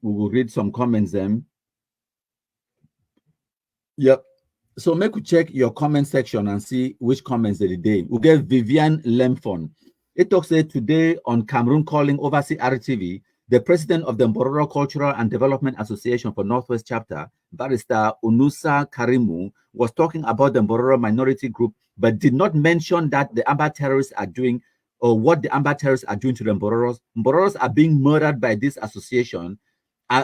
We will read some comments then. Yep. So make we check your comment section and see which comments of the day. We'll get Vivian Lemfon. It talks today on Cameroon calling oversee RTV, the president of the Mbororo Cultural and Development Association for Northwest Chapter, Barrister Unusa Karimu, was talking about the Mbororo minority group, but did not mention that the Amba terrorists are doing or what the Amba terrorists are doing to the Mbororos. Mbororos are being murdered by this association.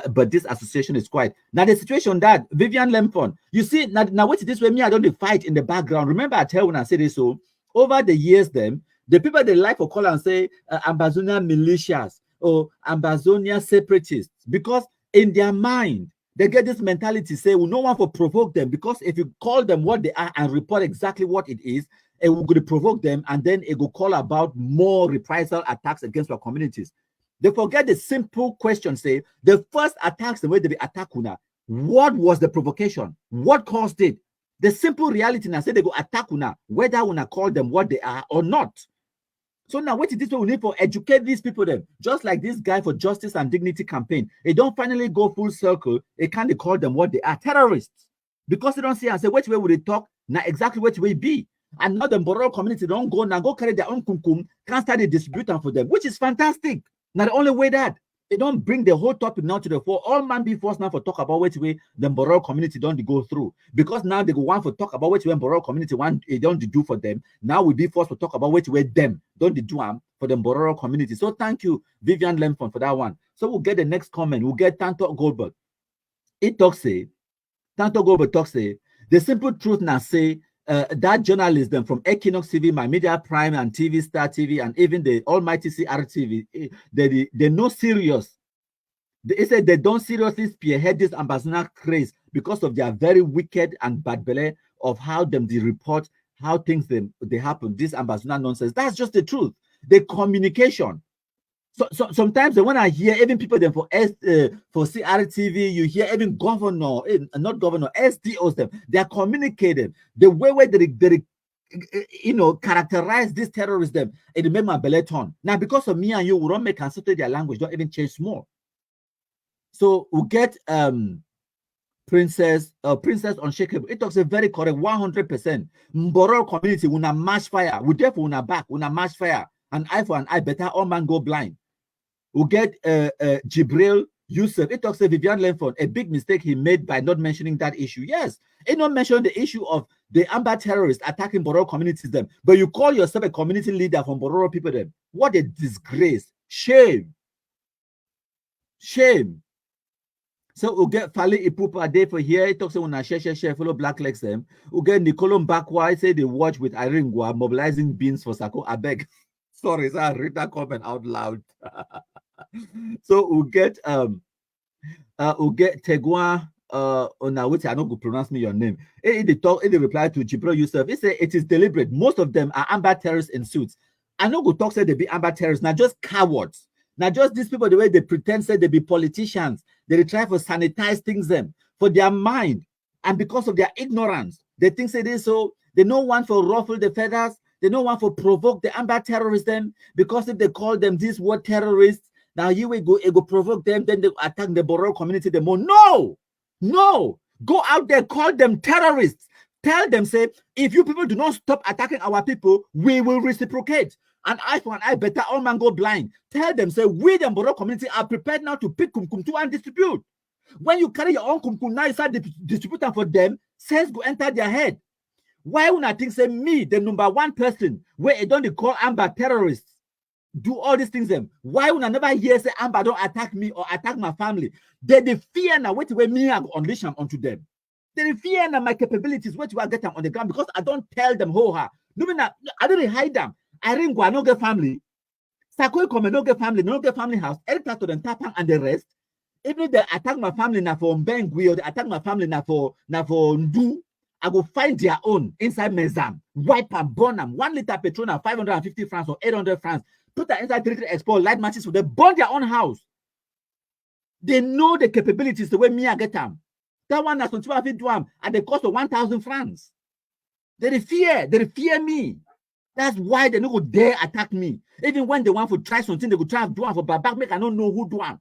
But this association is quiet. Now, the situation that Vivian Lempon, you see, now wait this way, me, I don't fight in the background. Remember, I tell when I say this, so over the years, them, the people they like to call and say Ambazonia militias or Ambazonia separatists, because in their mind, they get this mentality, say, we no one for provoke them, because if you call them what they are and report exactly what it is, it will provoke them, and then it will call about more reprisal attacks against our communities. They forget the simple question, say, the first attacks, the way they attack Una, what was the provocation? What caused it? The simple reality now, say they go attack Una, whether Una call them what they are or not. So now, what is this? We need to educate these people then. Just like this guy for Justice and Dignity campaign, they don't finally go full circle. They can't call them what they are, terrorists. Because they don't see and say, which way would they talk? Now exactly which way be. And now the Mbororo community don't go now, go carry their own kumkum, can't start a dispute for them, which is fantastic. Now, the only way that they don't bring the whole topic now to the fore, all man be forced now for talk about which way the Mbororo community don't go through. Because now they go want for talk about which way Mbororo community want they don't do for them. Now we be forced to talk about which way them don't do for the Mbororo community. So thank you, Vivian Lemfon, for that one. So we'll get the next comment. We'll get Tanto Goldberg. It talks say, Tanto Goldberg talks say, the simple truth now say, that journalism from Equinox TV, My Media Prime, and TV Star TV, and even the almighty CRTV, they're not serious. They said they don't seriously spearhead this ambassador craze because of their very wicked and bad belly of how they report how things they happen. This ambassador nonsense. That's just the truth. The communication. So sometimes when I hear even people then for CRTV, you hear even governor, not governor, SDOs them, they are communicating the way they characterize this terrorism. It made my belly turn. Now because of me and you, we don't make consider their language, don't even change small. So we get Princess Unshakable. It talks a very correct 100%. Mboro community una mash fire. We therefore una back, una mash fire. An eye for an eye, better all man go blind. We get Jibril Yusuf. It talks to Vivian Lenford, a big mistake he made by not mentioning that issue. Yes, it not mention the issue of the Amba terrorists attacking Bororo communities them, but you call yourself a community leader from Bororo people them. What a disgrace. Shame. Shame. So we'll get Fali Ipupa Day for here. It talks about share follow Black Legs them. We'll get Nicolom Bakwa. Say they watch with Iringwa mobilizing beans for Sako. I beg. Sorry, sir, I read that comment out loud. So we'll get Tegua on which I don't go pronounce me your name. In the reply to Jibril Yusuf, it say it is deliberate. Most of them are Amba terrorists in suits. I know go talk say they be Amba terrorists, not just cowards. Now just these people, the way they pretend say they be politicians, they try to sanitize things them for their mind, and because of their ignorance, they think say this so they no want for ruffle the feathers. They don't want to provoke the Amba terrorists them, because if they call them this word terrorists, now you will go, it will provoke them, then they attack the Bororo community the more. No, go out there, call them terrorists. Tell them, say, if you people do not stop attacking our people, we will reciprocate. An eye for an eye, better all man go blind. Tell them, say, we the Bororo community are prepared now to pick kumkum and distribute. When you carry your own kumkum, now you start distributing for them, sense go enter their head. Why would I think say me, the number one person, where it don't call Amba terrorists, do all these things them? Why would I never hear say Amba don't attack me or attack my family? They fear now wait where me I unleash them onto them. They fear now my capabilities, what you are getting on the ground, because I don't tell them ho ha. I don't hide them. I ring go, I no get family. Sakoi come no get family, no get family house. Every part of them tapang and the rest. Even if they attack my family now for Mbengwi or they attack my family now for Ndu, I will find their own inside Mezam, wipe and burn them. 1 liter petrol now 550 francs or 800 francs. Put that inside 3 export light matches for them, burn their own house. They know the capabilities the way me I get them. That one that's on 12 feet do at the cost of 1,000 francs. They fear me. That's why they don't dare attack me. Even when they want to try something, they could try to do one for back, make I don't know who do one.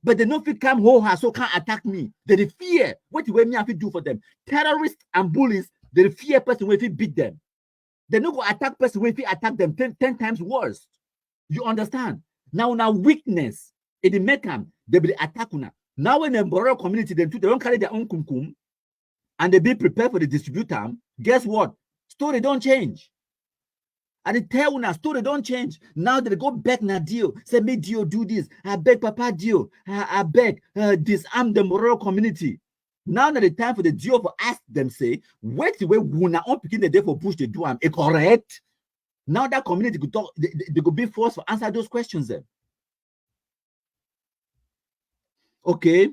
But they don't feel come home, so can't attack me. They fear. What do me have to do for them? Terrorists and bullies, they fear person when beat them. They don't go attack person when attack them 10 times worse. You understand? Now weakness, it make them, they be attack una. Now when the Borough community, they don't carry their own kumkum and they be prepared for the distributor, guess what? Story don't change. And they tell una story don't change. Now they go back na Dio. Say, me Dio do this. I beg Papa Dio. I beg disarm the Borough community. Now that the time for the Dio for ask them, say, wait the way una on picking the day for push the do am. It correct? Now that community could talk, they could be forced to answer those questions then. Okay.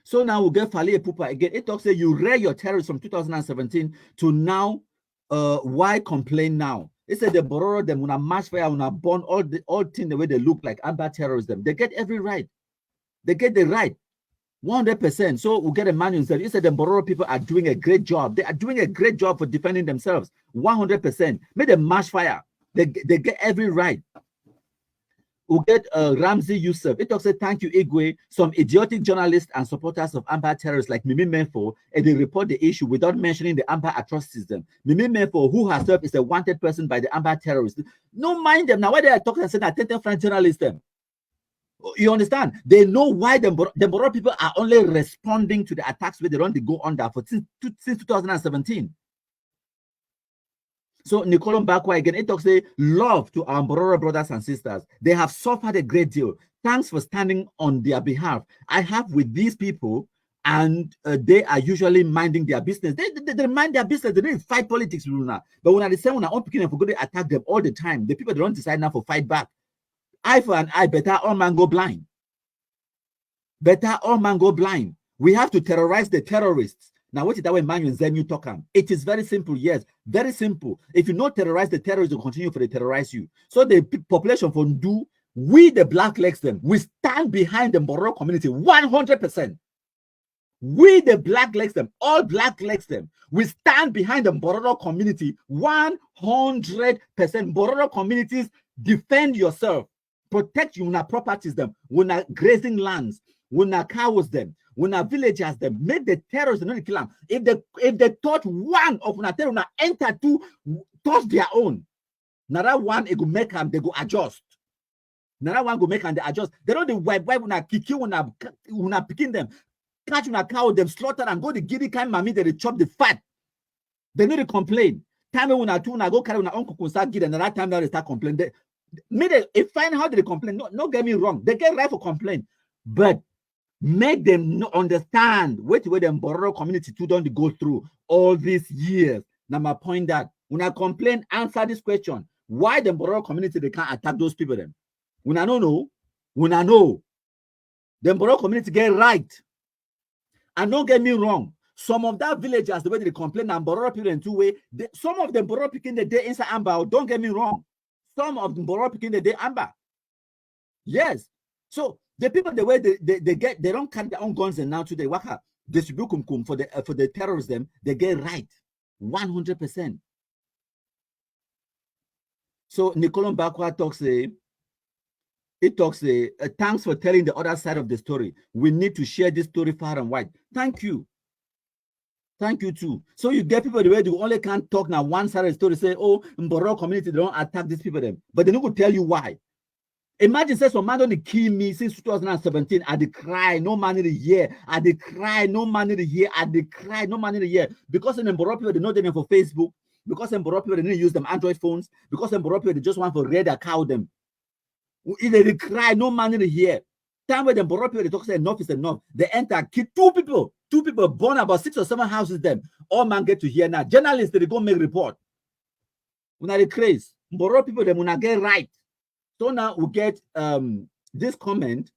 So now we'll get Fali Epupa again. It talks that you read your terrorists from 2017 to now. Why complain now? It said they borrow them when a mass fire, when a burn all things the way they look like amber terrorism. They get every right. They get the right. 100%. So we'll get a manual. He said the Bororo people are doing a great job. They are doing a great job for defending themselves. 100%. Make them mash fire. They get every right. We'll get Ramsey Youssef. It also thank you, Igwe. Some idiotic journalists and supporters of Amber terrorists like Mimi Menfo, and they report the issue without mentioning the Amber atrocities. Mimi Menfo, who herself is a wanted person by the Amber terrorists. No mind them. Now, why they are talking and saying that French journalists them? You understand? They know why the Boro people are only responding to the attacks where they don't go under for since 2017. So Nicolon Bakwa again, it talks say love to our Bororo brothers and sisters. They have suffered a great deal. Thanks for standing on their behalf. I have with these people, and they are usually minding their business. They mind their business. They don't fight politics, Luna. But when I say when I want picking for good, they attack them all the time. The people they don't decide now for fight back. Eye for an eye, better all man go blind. Better all man go blind. We have to terrorize the terrorists. Now, what is that way, man? Then you talk them. It is very simple. Yes, very simple. If you not terrorize the terrorists, will continue for they terrorize you. So the population for do we the black legs them. We stand behind the Boro community 100%. We the black legs them, all black legs them. We stand behind the Boro community 100%. Boro communities, defend yourself, protect your properties them. When are grazing lands, when are cows them. When our villagers them make the terrorists not kill them. If they touch one of una terror, enter to touch their own. Now that one it go make them, they go adjust. Now that one go make them they adjust. They don't the wipe una kick you una picking them, catch una cow them slaughter and go the giddy kind mammy they chop the fat. They need to complain. Time when una two una go carry una uncle can start giddy and that time now they start complaining. They find how they complain. No, get me wrong. They get right for complain, but make them understand what them Boro community too don't go through all these years. Now my point that when I complain, answer this question: why the Boro community they can't attack those people? Then when I don't know, the Boro community get right. And don't get me wrong, some of that villagers the way they complain and Boro people in two way. Some of them Boro picking the day inside Amber. Don't get me wrong, some of them Boro picking the day Amber. Yes, so. The people, the way they don't carry their own guns and now today waka distribute kumkum for the terrorists them they get right 100%. So Nicolon Bakwa talks thanks for telling the other side of the story. We need to share this story far and wide. Thank you too. So you get people the way they only can't talk now one side of the story say oh Mboro community they don't attack these people them, but they don't go tell you why. Imagine say some man don't kill me since 2017. I dey cry, no man in the year. I dey cry, no man in the year. I dey cry, no man in the year. Because in Boro people they know them for Facebook. Because in Boro people they didn't use them Android phones. Because in Boro people they just want for read a cow them. If they cry, no man in the year. Time when the Boro people they talk say enough is enough. They enter, kill two people born about 6 or 7 houses. Them all man get to hear now. Journalists they go make report. When I craze, Boro people they wanna get right. So now we get this comment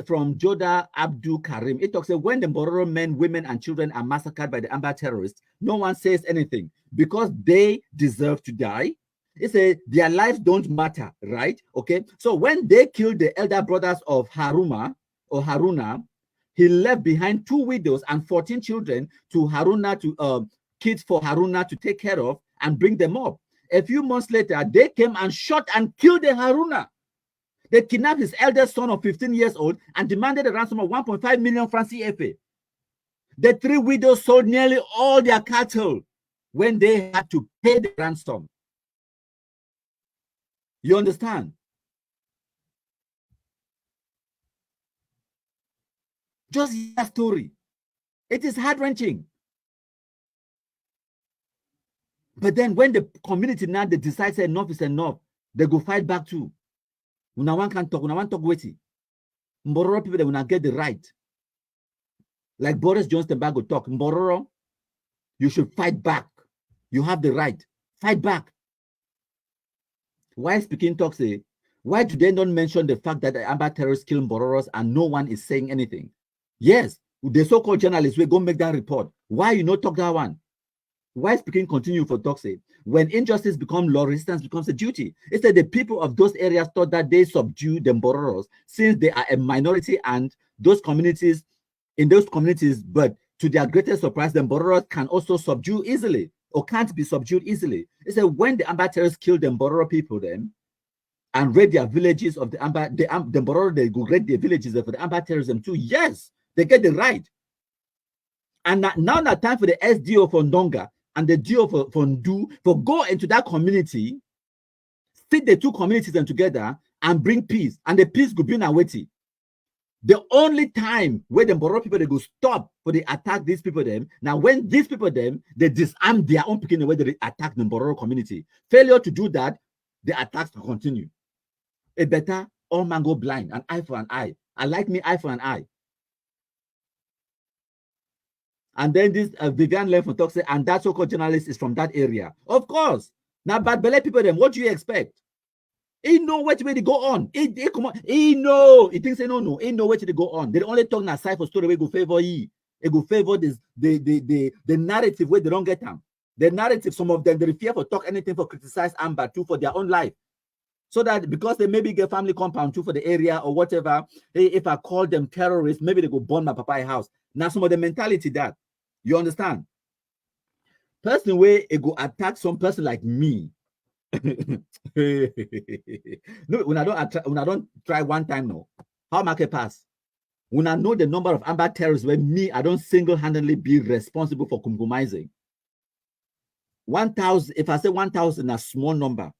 from Joda Abdul Karim. It talks about when the Bororo men, women, and children are massacred by the Amber terrorists, no one says anything because they deserve to die. It says their lives don't matter, right? Okay. So when they killed the elder brothers of Haruna, he left behind 2 widows and 14 children to Haruna kids for Haruna to take care of and bring them up. A few months later, they came and shot and killed the Haruna. They kidnapped his eldest son of 15 years old and demanded a ransom of 1.5 million francs CFA. The three widows sold nearly all their cattle when they had to pay the ransom. You understand? Just hear that story. It is heart-wrenching. But then when the community now they decide say enough is enough, they go fight back too. Una one can talk, una one talk waiting. Mbororo people they will not get the right. Like Boris Johnson go talk. Mbororo, you should fight back. You have the right. Fight back. Why speaking talk say, why do they not mention the fact that the Amber terrorists kill Mbororos and no one is saying anything? Yes, the so-called journalists will go make that report. Why you not talk that one? Why speaking continue for talk say, when injustice becomes law, resistance becomes a duty. It's that the people of those areas thought that they subdue the Mbororos since they are a minority and those communities, in those communities, but to their greatest surprise, the Mbororos can also subdue easily or can't be subdued easily. It's that when the Amber terrorists killed the Mbororo people then, and raid their villages of the Amber, the Mbororo, they go raid their villages for the Amber terrorism too. Yes, they get the right. And now that time for the SDO for Ndonga and the DO for Ndu for go into that community, fit the two communities them together and bring peace. And the peace could be now waiting. The only time where the Mboro people they go stop for they attack these people them. Now when these people them they disarm their own people in the way they attack the Mboro community. Failure to do that, the attacks will continue. It better all man go blind, an eye for an eye. I like me eye for an eye. And then this Vivian Len from talk say, and that so-called journalist is from that area. Of course. Now, bad belly people them, what do you expect? He know what way they go on. He come on. He know. He thinks no. He know what they go on. They only talk na side for story where go favor ye. It go favor this the narrative where they don't get them. The narrative, some of them they fear for talk anything for criticize Amber too for their own life. So that because they maybe get family compound too for the area or whatever, if I call them terrorists, maybe they go burn my papa's house. Now some of the mentality that you understand. Person where it go attack some person like me. No, when I don't try one time no. How market pass? When I know the number of Amber terrorists where me, I don't single-handedly be responsible for compromising. 1,000, if I say 1,000, a small number.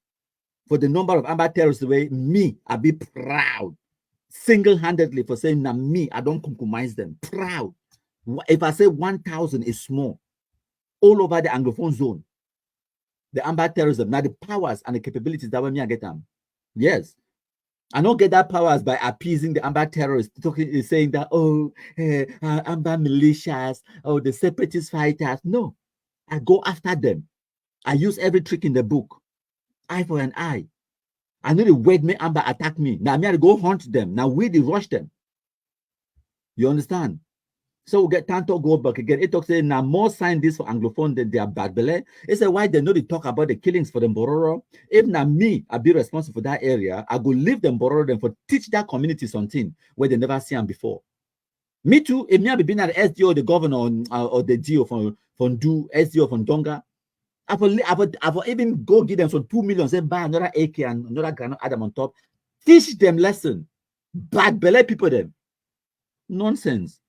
For the number of Amber terrorists where me, I be proud. Single-handedly for saying that me, I don't compromise them. Proud. If I say 1,000 is small, all over the Anglophone zone, the Amber terrorism, now the powers and the capabilities that way me I get them. Yes. I don't get that powers by appeasing the Amber terrorists, saying that, Amber militias, the separatist fighters. No, I go after them. I use every trick in the book. Eye for an eye. I know the word me Amber attack me. Now I have to go hunt them. Now we rush them. You understand? So we get Tanto go back again. It talks say now more sign this for Anglophone than they are bad belly. It's why they know they talk about the killings for the Mbororo. If now me, I be responsible for that area, I go leave them Mbororo them for teach that community something where they never see them before. Me too, if me have been at the SDO, the governor or the DO from Ndu, SDO from Donga, I will even go give them some 2 million, say buy another AK and another granite Adam on top. Teach them lesson. Bad belly people them. Nonsense.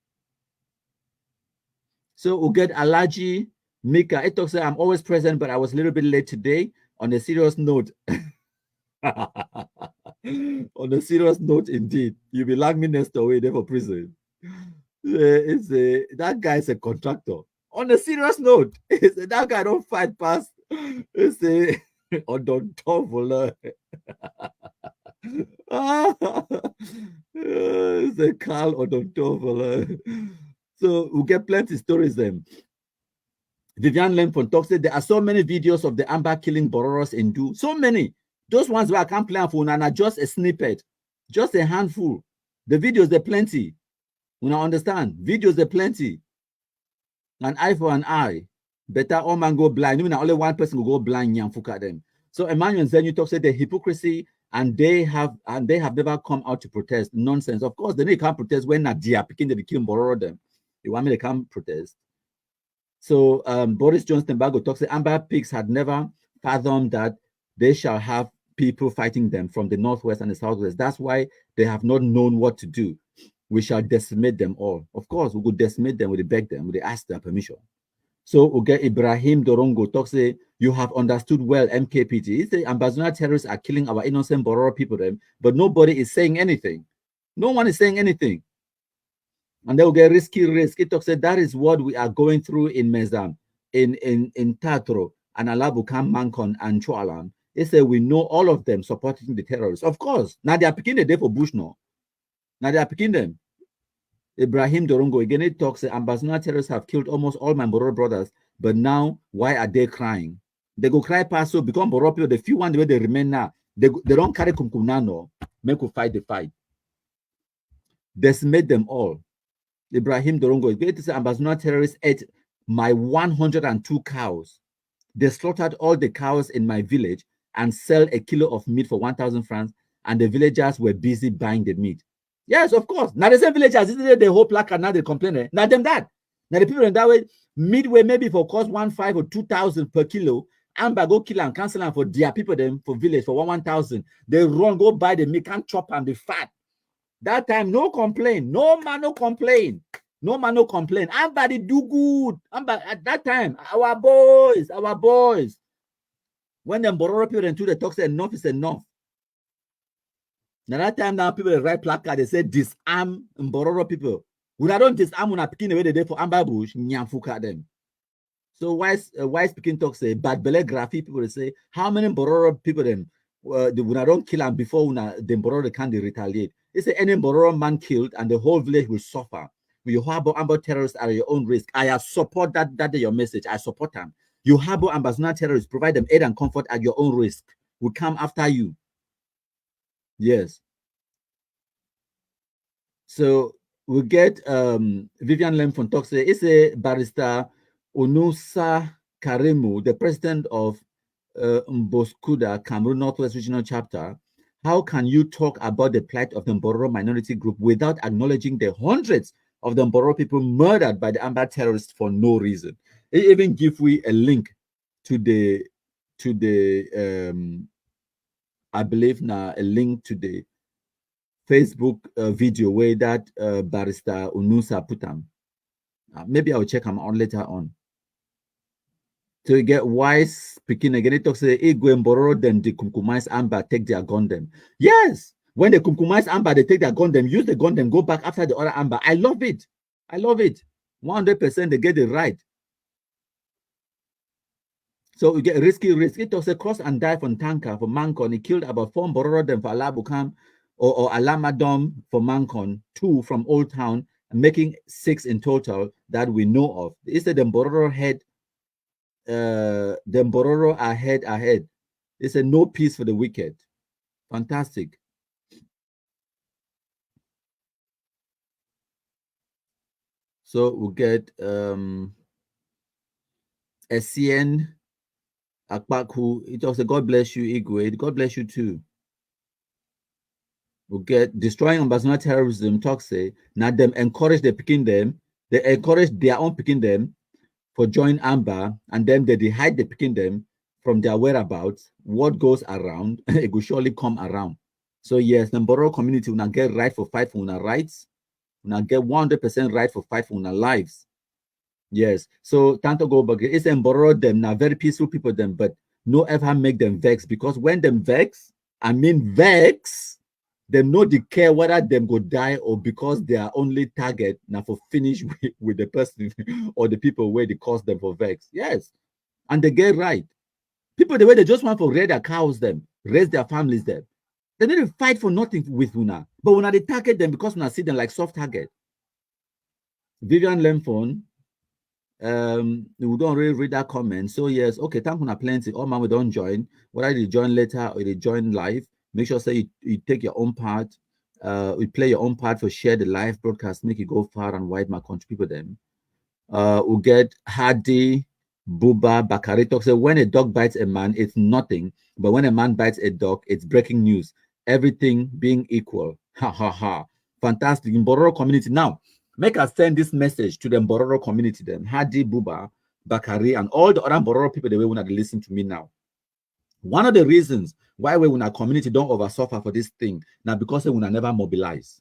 So we'll get Alaji Mika. It talks I'm always present, but I was a little bit late today. On a serious note. On a serious note, indeed. You'll be like me next away there for prison. That guy is a contractor. On a serious note, that guy don't fight past. It's a odontovola. It's a Carl odontovola. So we'll get plenty of stories then. Vivian Lemfon talks that there are so many videos of the Amber killing Bororos in Du. So many. Those ones where I can't play for and are just a snippet. Just a handful. The videos, they're plenty. When I understand, videos, they're plenty. An eye for an eye. Better all man go blind. Even only one person will go blind and fuck at them. So Emmanuel Zenyu talks about the hypocrisy and they have never come out to protest. Nonsense. Of course, they can't protest when Nadia picking the kill Bororo them. You want me to come protest? So Boris Johnson Bago talks that Amber Pigs had never fathomed that they shall have people fighting them from the northwest and the southwest. That's why they have not known what to do. We shall decimate them all. Of course, we could decimate them, we beg them, we ask their permission. So we get Ibrahim Dorongo talks say, you have understood well MKPT. He say Ambazona terrorists are killing our innocent Bororo people, but nobody is saying anything. No one is saying anything. And they will get risky risk. It talks say that is what we are going through in Mezam, in Tatro, and Alabukam, Mankon, and Chualam. They say we know all of them supporting the terrorists. Of course. Now they are picking the day for Bush now. Now they are picking them. Ibrahim Dorongo again, it talks that Ambazona terrorists have killed almost all my Moro brothers, but now why are they crying? They go cry past so become Moro people, the few ones where they remain now, they don't carry kumkumnano, make we fight the fight. Decimate them all. Ibrahim Dorongo, it says Ambazona terrorists ate my 102 cows. They slaughtered all the cows in my village and sell a kilo of meat for 1,000 francs, and the villagers were busy buying the meat. Yes, of course. Now the same villagers, the whole placard, now they complain. Now them that. Now the people in that way, midway maybe for cost 1,500 or 2,000 per kilo, and go kill and cancel them for their people them for village for 1,000. They run, go buy the meat, can chop and the fat. That time, no complain. No man, no complain. No man, no complain. Everybody do good. At that time, our boys. When them Bororo people into the talk say enough is enough. Now that time now people write placard, they say disarm Bororo people. When I don't disarm when I picking away the day for Amber Bush, nyamfuka them. So why speaking talk say bad belly graphy people they say how many Bororo people them when I don't kill them before when the Bororo can retaliate. They say any Bororo man killed and the whole village will suffer. When you harbor Amber terrorists at your own risk. I support that your message. I support them. You harbor Ambazona terrorists, provide them aid and comfort at your own risk. We come after you. Yes. So we get Vivian Lemfon talks. It's a barrister Onusa Karemu, the president of Mboskuda, Cameroon Northwest Regional Chapter. How can you talk about the plight of the Mboro minority group without acknowledging the hundreds of the Mboro people murdered by the Amber terrorists for no reason? It even give we a link to the I believe now a link to the Facebook video where that barrister Unusa put them. Maybe I'll check them on later on. So you get wise speaking again. It talks say borrow them the kumkumais amber take their gun them. Yes, when the kumkumais amber they take their gun them, use the gun them, go back after the other amber. I love it. 100% they get it right. So you get risky risk. It talks a cross and die from Tanka for Mancon. He killed about 4 borrow them for Alabukam or Alamadom for Mancon, 2 from Old Town, making 6 in total that we know of. He said the borrow head. The Bororo ahead. It's a no peace for the wicked. Fantastic. So we'll get SCN Akbaku. It also God bless you, Igwe. God bless you too. We'll get destroying Ambazona terrorism, Toxe. Now them encourage the picking them. They encourage their own picking them for join Amber, and then they hide the picking them from their whereabouts. What goes around, it will surely come around. So yes, the Mboro community will not get right for fight for our rights, will not get 100% right for fight for our lives. Yes. So Tanto go back, it's Mboro them now very peaceful people them, but no ever make them vex, because when them vex, I mean vex, them no they care whether them go die or because they are only target now for finish with the person or the people where they cause them for vex. Yes. And they get right. People the way they just want to raise their cows them, raise their families them. They need to fight for nothing with Una. But when they target them because Una see them like soft target. Vivian Lemphone, we don't really read that comment. So yes, okay, thank you plenty. All man we don't join. Whether they join later or they join live, make sure say you take your own part. We play your own part for share the live broadcast, make it go far and wide, my contribute them. We'll get Hadi Buba Bakari talks say when a dog bites a man, it's nothing, but when a man bites a dog, it's breaking news. Everything being equal. Ha ha ha. Fantastic. In Bororo community. Now, make us send this message to the Bororo community, then Hadi Buba Bakari and all the other Bororo people the way want to listen to me now. One of the reasons why we in our community don't over suffer for this thing now because we will never mobilize.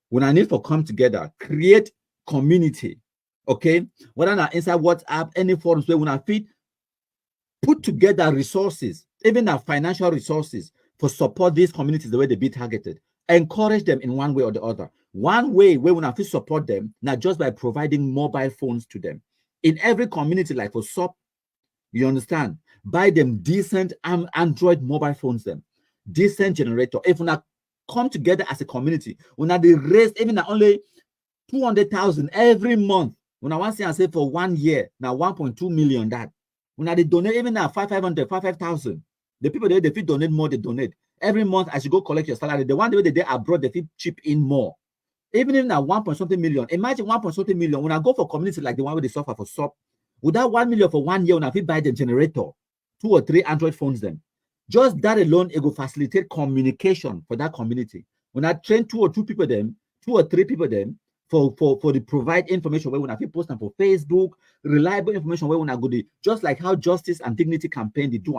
When I need for come together, create community, okay? Whether not inside WhatsApp, any forums where when I fit, put together resources, even our financial resources for support these communities the way they be targeted. Encourage them in one way or the other. One way where we have to support them, not just by providing mobile phones to them. In every community, like for SOP, you understand? Buy them decent Android mobile phones, them decent generator. If we not come together as a community, we not they raise even only 200,000 every month. When I want to say for 1 year, now 1.2 million that. When they donate even now 500, 5,000. The people there, they fit donate more, they donate. Every month as you go collect your salary, the one way they abroad, they fit chip in more. Even if now 1 point something million, imagine 1 point something million. When I go for community like the one where they suffer for SOP, with that 1 million for 1 year, when I fit buy the generator, 2 or 3 Android phones then. Just that alone, it will facilitate communication for that community. When I train 2 or 2 people then, 2 or 3 people then, for the provide information where when I fit post them for Facebook, reliable information where when I go to, just like how Justice and Dignity campaign they do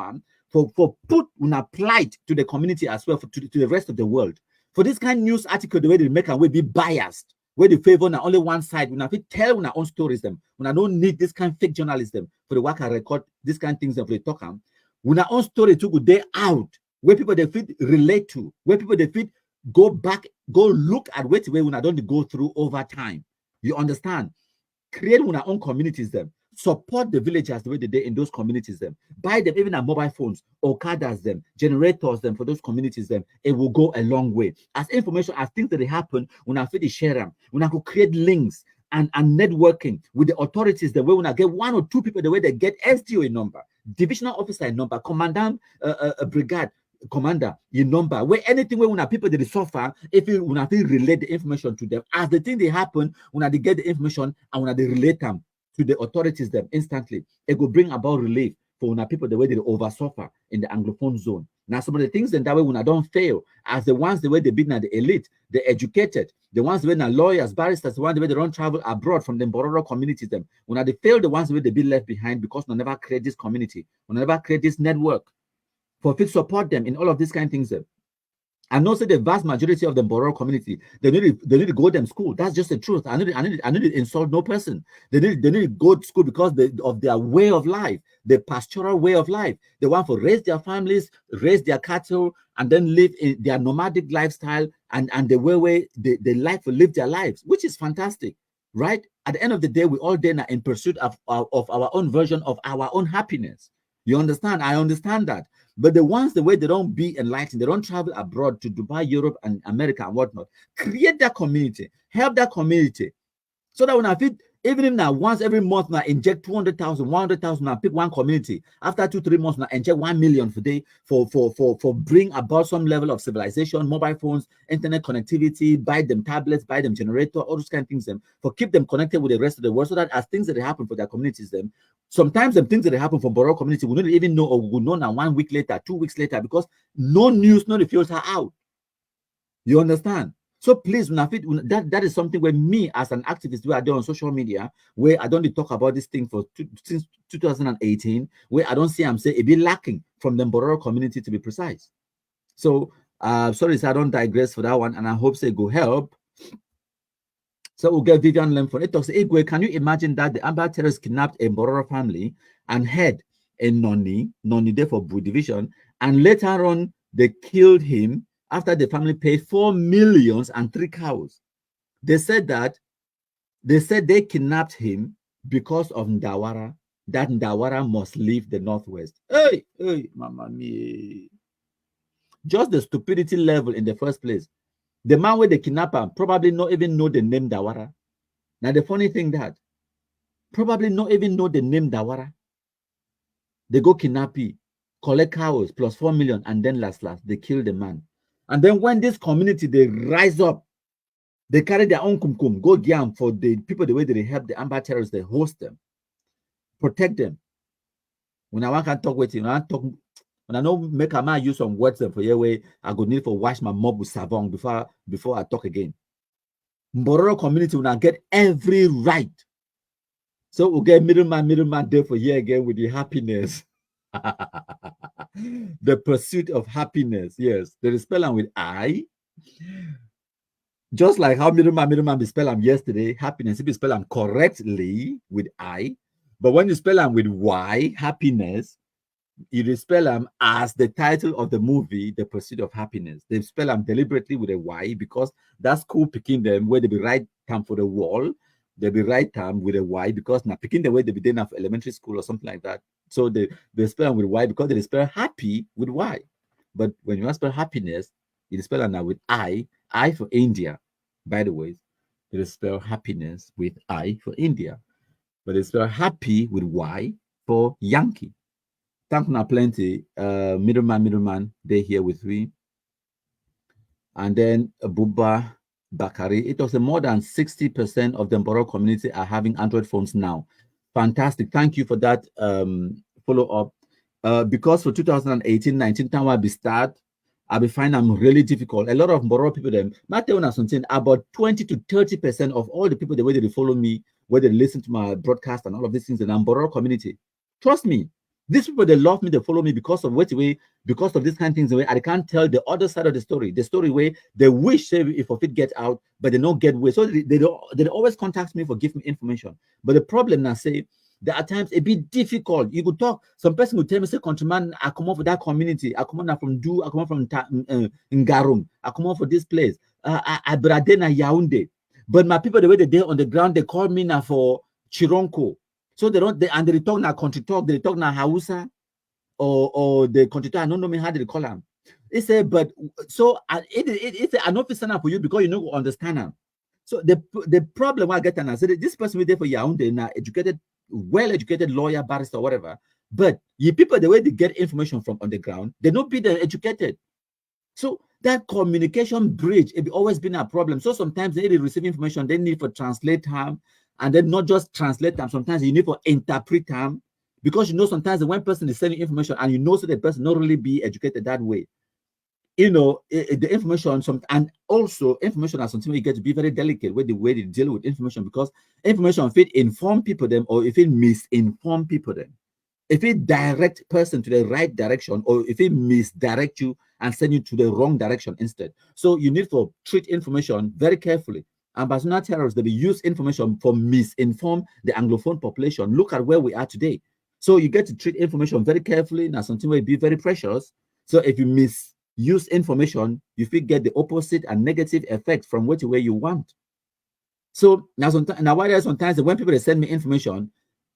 for put when applied to the community as well, to the rest of the world. For this kind of news article, the way they make and will be biased, where they favor now only one side. When I fit tell when I own stories them, when I don't need this kind of fake journalism for the work I record, this kind of things that they talk them. When I own story to go day out, where people they fit relate to, where people they fit go back, go look at what way when I don't go through over time. You understand? Create when our own communities them. Support the villagers the way they do in those communities them. Buy them even at mobile phones, okadas them, generators them for those communities them. It will go a long way. As information, as things that they happen, when I feel share them, when I could create links and networking with the authorities, the way when I get 1 or 2 people, the way they get SDO number, divisional officer number, commandant brigade commander in number, where anything where when people they suffer, if you when they relate the information to them as the thing they happen, when they get the information and when they relate them to the authorities them instantly, it will bring about relief for when people the way they over suffer in the anglophone zone. Now some of the things then that way when I don't fail as the ones the way they been at the elite, the educated, the ones when are lawyers, barristers, the ones the way they don't travel abroad from the Bororo communities them. When they fail, the ones the way they be left behind because we never create this community, we never create this network for fit support them in all of these kind of things. And also the vast majority of the Bororo community, they need to go to them school. That's just the truth. I need to insult no person. They need to go to school because of their way of life, the pastoral way of life. They want to raise their families, raise their cattle, and then live in their nomadic lifestyle and the way they like to live their lives, which is fantastic, right? At the end of the day, we all then are in pursuit of our own version of our own happiness. You understand? I understand that. But the ones the way they don't be enlightened, they don't travel abroad to Dubai, Europe, and America and whatnot. Create that community, help that community, so that when I fit, even if now once every month now inject 200,000, 100,000, now pick one community. After 2-3 months now inject 1 million for day for bring about some level of civilization, mobile phones, internet connectivity, buy them tablets, buy them generator, all those kind of things them for keep them connected with the rest of the world, so that as things that happen for their communities them. Sometimes the things that happen for Borough community we don't even know, or we will know now 1 week later, 2 weeks later, because no news, no refuse are out. You understand? So please, that is something where me as an activist, where I do on social media, where I don't talk about this thing since 2018, where I don't see I'm saying it be lacking from the Bororo community, to be precise. So sorry, so I don't digress for that one, and I hope say go help. So we'll get Vivian Lemford. It talks, Igwe, can you imagine that the Amber terrorists kidnapped a Bororo family and had a Noni there for Boo Division, and later on they killed him after the family paid 4 million and 3 cows. They said they kidnapped him because of Ndawara, that Ndawara must leave the Northwest. Hey, mama me. Just the stupidity level in the first place. The man with the kidnapper probably not even know the name Dawara. Now the funny thing that probably not even know the name Dawara. They go kidnap him, collect cows plus 4 million, and then last they kill the man. And then when this community they rise up, they carry their own kumkum, go yam for the people the way they help the Amber terrorists, they host them, protect them. When I can talk with you, when I know make a man use some words for your way, I go need for wash my mob with savon before I talk again. Mbororo community will not get every right. So we'll get middleman there for here again with the happiness. The pursuit of happiness. Yes, they spell them with I. Just like how middleman be spell them yesterday, happiness, if you spell them correctly with I. But when you spell them with Y, happiness, you spell them as the title of the movie, The Pursuit of Happiness. They spell them deliberately with a Y because that's cool picking them where they be right time for the wall. They be right time with a Y because now picking the way they be doing for elementary school or something like that. So they spell them with Y because they spell happy with Y. But when you spell happiness, you spell them now with I for India. By the way, they spell happiness with I for India. But they spell happy with Y for Yankee. Thank you plenty. Middleman, they here with me. And then Buba Bakari. It was more than 60% of the Mboro community are having Android phones now. Fantastic. Thank you for that follow-up. Because for 2018-19, time will be start, I'll be finding them really difficult. A lot of Mboro people, them, something about 20 to 30% of all the people the way they follow me, where they listen to my broadcast and all of these things in the Mboro community. Trust me, these people, they love me, they follow me because of what way, because of these kind of things. The way I can't tell the other side of the story where they wish say, if of it get out, but they don't get away. So they always contact me for giving me information. But the problem now say there are times it be difficult. You could talk. Some person would tell me, say, countryman, I come off with that community. I come on from Do. I come on from Ngarum. I come off for this place. I Bradena Yaounde. But my people, the way they on the ground, they call me now for Chironko. So they talk now country talk. They talk now Hausa or the country talk. I don't know me how they call them. They say, but so it's an officer for you because you know understand them. So the problem I get and I said this person was there for Yaounde now educated, well-educated lawyer, barrister, whatever. But you people, the way they get information from on the ground, they don't be the educated. So that communication bridge, it always been a problem. So sometimes they receive information, they need for translate time, and then not just translate them. Sometimes you need for interpret them, because you know sometimes the one person is sending information and you know so the person not really be educated that way. You know, the information, and also information is something you get to be very delicate with the way they deal with information, because information, if it inform people them or if it misinform people them, if it direct person to the right direction or if it misdirect you and send you to the wrong direction instead. So you need to treat information very carefully. And Barcelona terrorists, they use information for misinform the Anglophone population. Look at where we are today. So you get to treat information very carefully. Now something will be very precious. So if you misuse information, you will get the opposite and negative effect from what way you want. So now why there's sometimes when people send me information,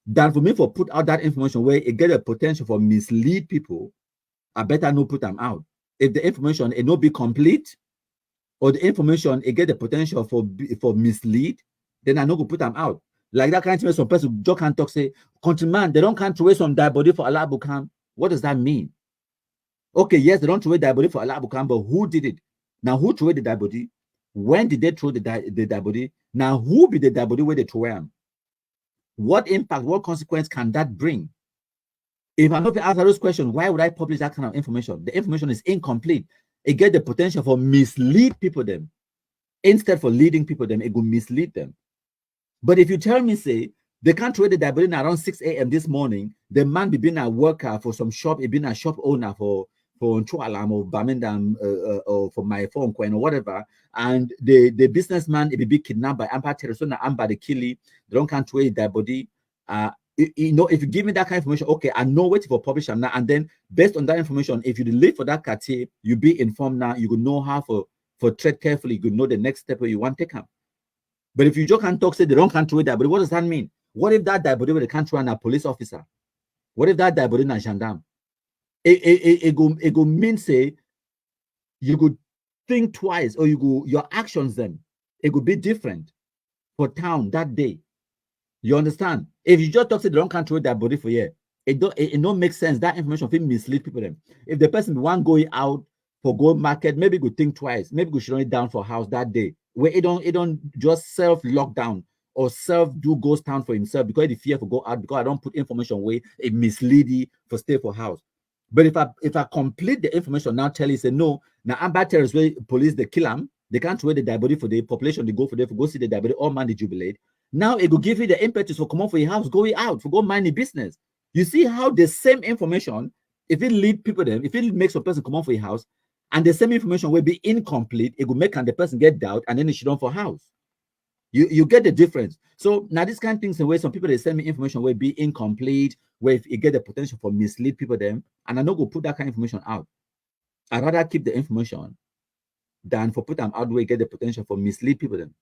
than for me for put out that information where it get a potential for mislead people, I better not put them out. If the information it not be complete, or the information it get the potential for mislead, then I not go put them out. Like that kind of thing, some person just can't talk, say, countryman, they don't can't throw away some dead body for Allah Bukam. What does that mean? Okay, yes, they don't throw away dead body for Allah Bukam, but who did it? Now, who threw away the dead body? When did they throw the dead body? Now, who be the dead body where they throw them? What impact, what consequence can that bring? If I'm not to answer those questions, why would I publish that kind of information? The information is incomplete. It get the potential for mislead people them. Instead for leading people them, it will mislead them. But if you tell me, say, they can't trade the diabetes around 6 a.m. this morning, the man be being a worker for some shop, he been a shop owner for Chualam or Bamendam or for my phone coin or whatever, and the businessman it be kidnapped by Ampa Teresona, Ampa the Kili, they don't can't trade their body. You know, if you give me that kind of information, okay, I know what for publish now, and then based on that information, if you live for that cartier, you be informed now, you will know how for tread carefully, you could know the next step where you want to take up. But if you just can't talk, say they don't can't trade that, but what does that mean? What if that diabody with the country and a police officer? What if that diabody and a gendarme? It go mean say you could think twice, or your actions then it could be different for town that day. You understand? If you just talk to the wrong country with that body for you, it don't make sense. That information will mislead people then. If the person want going out for go market, maybe go think twice, maybe go shut it down for house that day. Where it don't just self lockdown or self do ghost town for himself because the fear for go out because I don't put information away, it mislead you for stay for house. But if I complete the information now, tell you say no, now I'm bad terrorists where police they kill them, they can't wait the dead body for the population, they go for them for go see the dead body, all man they jubilate. Now it will give you the impetus for come on for your house, go out, for go mind the business. You see how the same information, if it lead people them, if it makes a person come on for a house, and the same information will be incomplete, it will make the person get doubt, and then it should on for house. You get the difference. So now this kind of things in way some people they send me information will be incomplete, where if it get the potential for mislead people them, and I no go put that kind of information out. I'd rather keep the information than for put them out where get the potential for mislead people them.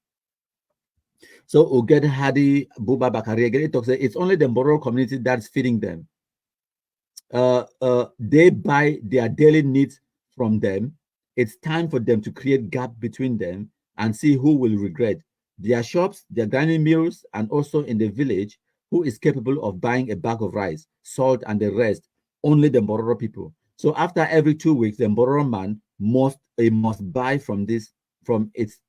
So we'll get Hadi Buba Bakari again. It talks it's only the Moro community that's feeding them. They buy their daily needs from them. It's time for them to create gap between them and see who will regret. Their shops, their grinding mills, and also in the village, who is capable of buying a bag of rice, salt, and the rest? Only the Mbororo people. So after every 2 weeks, the Mbororo man must buy from its